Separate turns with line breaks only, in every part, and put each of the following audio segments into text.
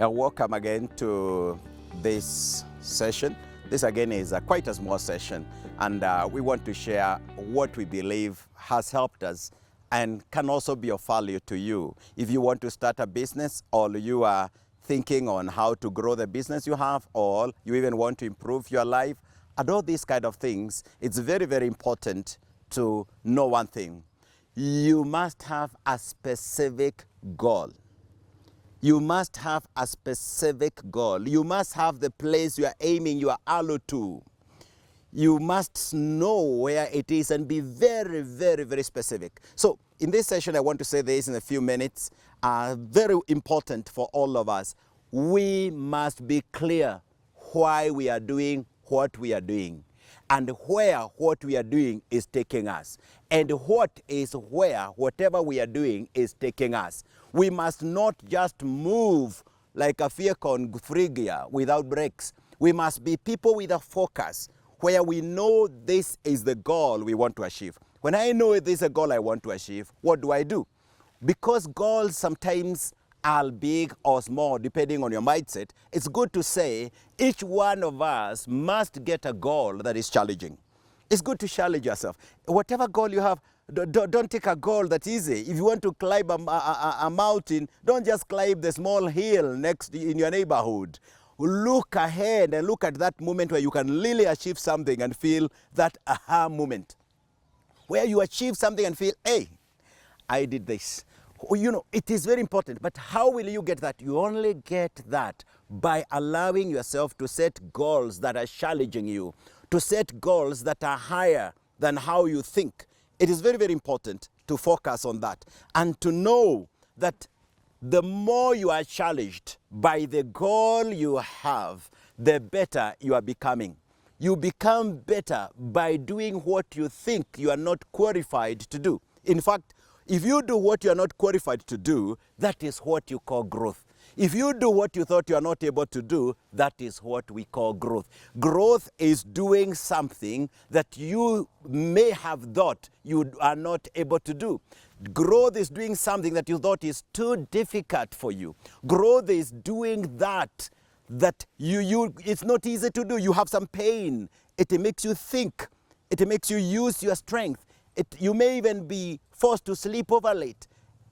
Welcome again to this session. This again is quite a small session, and we want to share what we believe has helped us and can also be of value to you. If you want to start a business, or you are thinking on how to grow the business you have, or you even want to improve your life, and all these kind of things, it's very, very important to know one thing. You must have a specific goal. You must have a specific goal. You must have the place you are aiming your arrow to. You must know where it is and be very, very, very specific. So in this session, I want to say this in a few minutes, very important for all of us. We must be clear why we are doing what we are doing, and where what we are doing is taking us, and what is where whatever we are doing is taking us. We must not just move like a vehicle on free gear without brakes. We must be people with a focus where we know this is the goal we want to achieve. When I know this is a goal I want to achieve, what do I do? Because goals sometimes are big or small depending on your mindset, it's good to say each one of us must get a goal that is challenging. It's good to challenge yourself. Whatever goal you have, don't take a goal that's easy. If you want to climb a mountain, don't just climb the small hill next in your neighborhood. Look ahead and look at that moment where you can really achieve something and feel that aha moment. Where you achieve something and feel, hey, I did this. You know, it is very important, but how will you get that? You only get that by allowing yourself to set goals that are challenging you, to set goals that are higher than how you think. It is very, very important to focus on that and to know that the more you are challenged by the goal you have, the better you are becoming. You become better by doing what you think you are not qualified to do. In fact, if you do what you are not qualified to do, that is what you call growth. If you do what you thought you are not able to do, that is what we call growth. Growth is doing something that you may have thought you are not able to do. Growth is doing something that you thought is too difficult for you. Growth is doing that it's not easy to do. You have some pain. It makes you think. It makes you use your strength. You may even be forced to sleep over late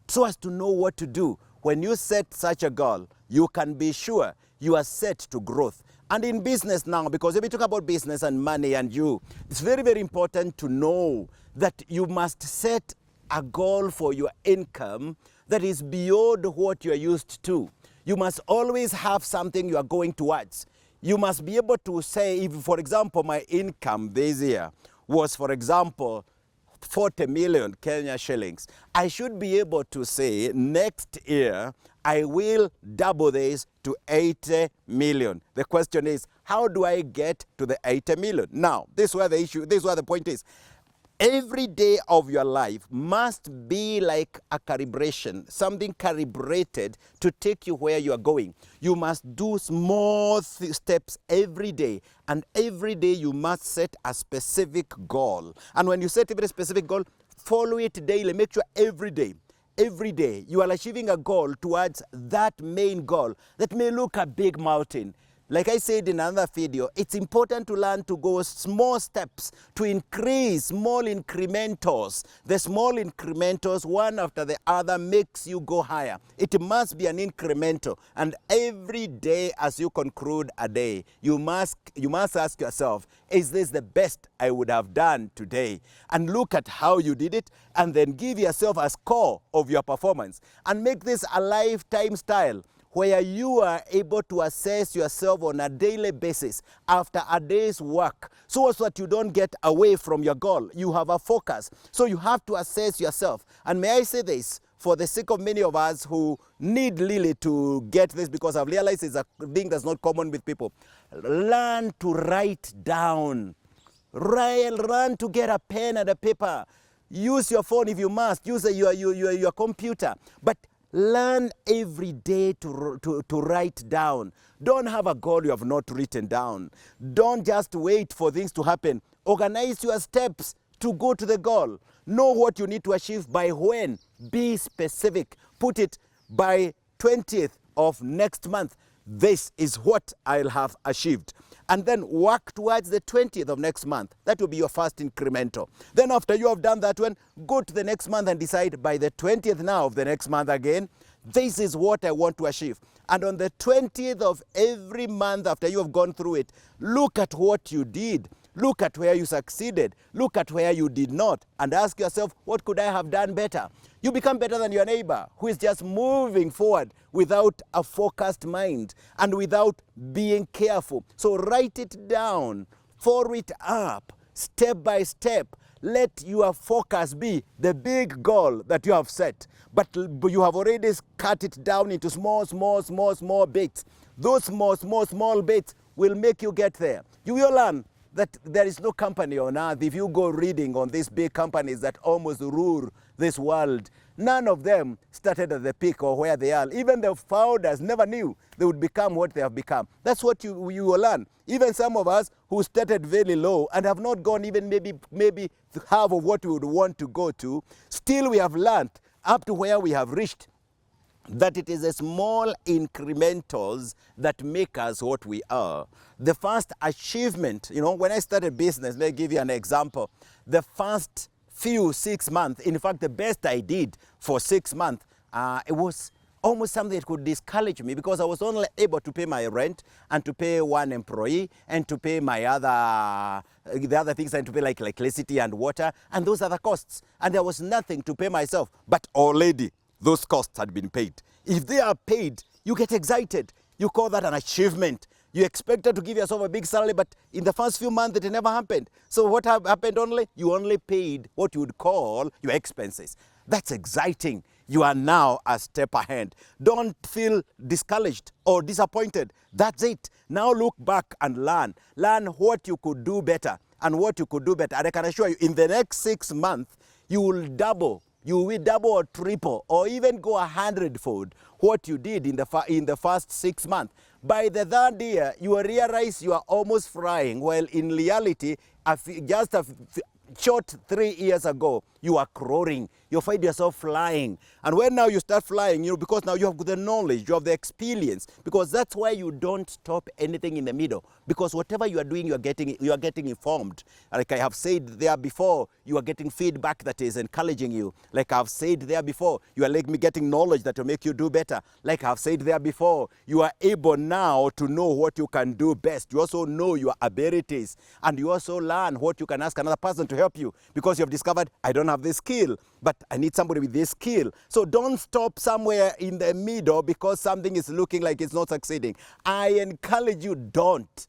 so as to know what to do. When you set such a goal, you can be sure you are set to growth. And in business now, because if we talk about business and money and you, it's very, very important to know that you must set a goal for your income that is beyond what you are used to. You must always have something you are going towards. You must be able to say, if, for example, my income this year was, for example, 40 million Kenya shillings, I should be able to say next year I will double this to 80 million. The question is, how do I get to the 80 million? Now, this is where the point is. Every day of your life must be like a calibration, something calibrated to take you where you are going. You must do small steps every day, and every day you must set a specific goal. And when you set a very specific goal, follow it daily. Make sure every day you are achieving a goal towards that main goal that may look a big mountain. Like I said in another video, it's important to learn to go small steps, to increase small incrementals. The small incrementals, one after the other, makes you go higher. It must be an incremental. And every day as you conclude a day, you must ask yourself, is this the best I would have done today? And look at how you did it, and then give yourself a score of your performance. And make this a lifetime style, where you are able to assess yourself on a daily basis after a day's work, so that you don't get away from your goal. You have a focus. So you have to assess yourself. And may I say this, for the sake of many of us who need really to get this, because I've realized it's a thing that's not common with people. Learn to write down. Learn to get a pen and a paper. Use your phone if you must. Use your computer. But learn every day to write down. Don't have a goal you have not written down. Don't just wait for things to happen. Organize your steps to go to the goal. Know what you need to achieve by when. Be specific. Put it by 20th of next month, this is what I'll have achieved. And then work towards the 20th of next month. That will be your first incremental. Then after you have done that one, go to the next month and decide by the 20th now of the next month again, this is what I want to achieve. And on the 20th of every month after you have gone through it, look at what you did. Look at where you succeeded. Look at where you did not. And ask yourself, what could I have done better? You become better than your neighbor who is just moving forward without a focused mind and without being careful. So write it down, follow it up, step by step. Let your focus be the big goal that you have set. But you have already cut it down into small bits. Those small bits will make you get there. You will learn that there is no company on earth, if you go reading on these big companies that almost rule this world, none of them started at the peak or where they are. Even the founders never knew they would become what they have become. That's what you will learn. Even some of us who started very low and have not gone even maybe half of what we would want to go to, still we have learned up to where we have reached, that it is the small incrementals that make us what we are. The first achievement, when I started business, let me give you an example. The first few 6 months, in fact, the best I did for 6 months, it was almost something that could discourage me because I was only able to pay my rent and to pay one employee and to pay my the other things and to pay like electricity and water and those other costs. And there was nothing to pay myself, but already those costs had been paid. If they are paid, you get excited. You call that an achievement. You expected to give yourself a big salary, but in the first few months, it never happened. So what happened only? You only paid what you would call your expenses. That's exciting. You are now a step ahead. Don't feel discouraged or disappointed. That's it. Now look back and learn. Learn what you could do better and what you could do better. And I can assure you, in the next 6 months, you will double. You will double or triple or even go 100-fold what you did in the first 6 months. By the third year, you will realize you are almost flying, while in reality, just a short 3 years ago, you are crawling. You find yourself flying. And when now you start flying, because now you have the knowledge, you have the experience, because that's why you don't stop anything in the middle. Because whatever you are doing, you are getting informed. Like I have said there before, you are getting feedback that is encouraging you. Like I've said there before, you are getting knowledge that will make you do better. Like I've said there before, you are able now to know what you can do best. You also know your abilities, and you also learn what you can ask another person to help you, because you have discovered, I don't have this skill, but I need somebody with this skill. So don't stop somewhere in the middle because something is looking like it's not succeeding. I encourage you, don't.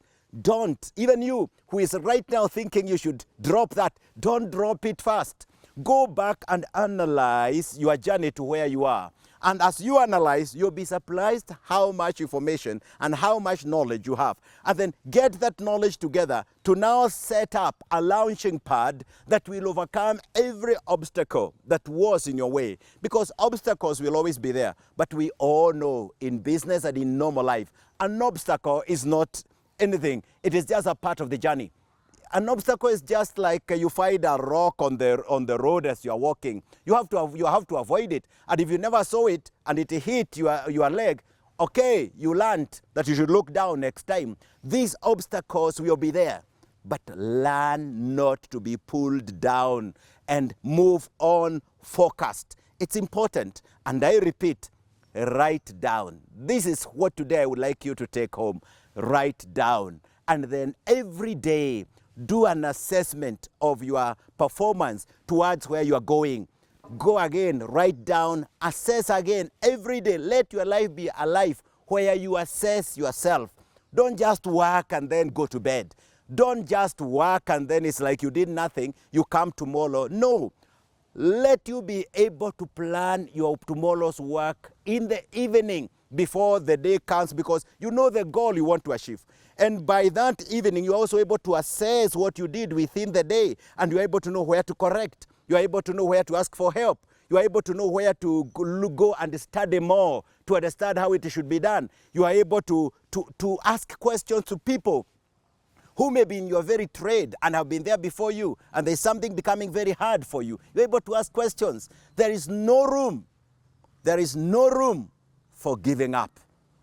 Even you who is right now thinking you should drop that, don't drop it fast. Go back and analyze your journey to where you are. And as you analyze, you'll be surprised how much information and how much knowledge you have. And then get that knowledge together to now set up a launching pad that will overcome every obstacle that was in your way. Because obstacles will always be there. But we all know in business and in normal life, an obstacle is not anything. It is just a part of the journey. An obstacle is just like you find a rock on the road as you are walking. You have to avoid it. And if you never saw it and it hit your leg, okay, you learned that you should look down next time. These obstacles will be there. But learn not to be pulled down and move on focused. It's important. And I repeat, write down. This is what today I would like you to take home. Write down. And then every day, do an assessment of your performance towards where you are going. Go again, write down, assess again every day. Let your life be a life where you assess yourself. Don't just work and then go to bed. Don't just work and then it's like you did nothing, you come tomorrow. No. Let you be able to plan your tomorrow's work in the evening before the day comes, because you know the goal you want to achieve. And by that evening, you're also able to assess what you did within the day, and you're able to know where to correct. You're able to know where to ask for help. You're able to know where to go and study more to understand how it should be done. You are able to ask questions to people who may be in your very trade and have been there before you, and there's something becoming very hard for you. You're able to ask questions. There is no room for giving up.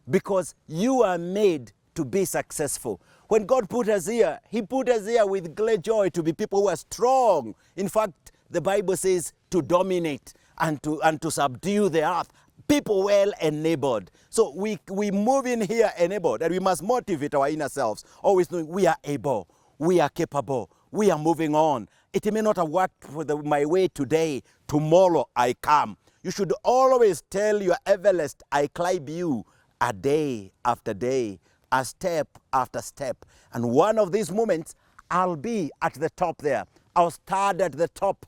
because you are made to be successful. When God put us here, He put us here with great joy to be people who are strong. In fact, the Bible says to dominate and to subdue the earth. People well enabled. So we move in here enabled, and we must motivate our inner selves, always knowing we are able, we are capable, we are moving on. It may not have worked for my way today. Tomorrow I come. You should always tell your Everest, I climb you a day after day, a step after step. And one of these moments, I'll be at the top there. I'll start at the top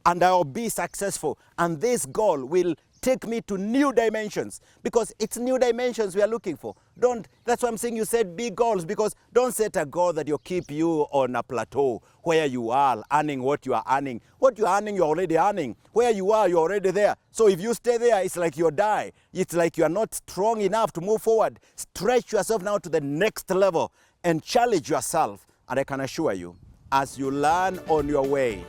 and I'll be successful. And this goal will take me to new dimensions, because it's new dimensions we are looking for. That's why I'm saying you set big goals, because don't set a goal that will keep you on a plateau where you are earning what you are earning. What you are earning, you're already earning. Where you are, you're already there. So if you stay there, it's like you'll die. It's like you're not strong enough to move forward. Stretch yourself now to the next level and challenge yourself. And I can assure you, as you learn on your way,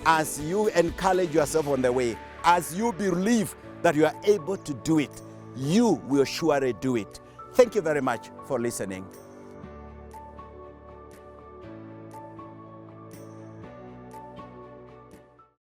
as you encourage yourself on the way, as you believe that you are able to do it, you will surely do it. Thank you very much for listening.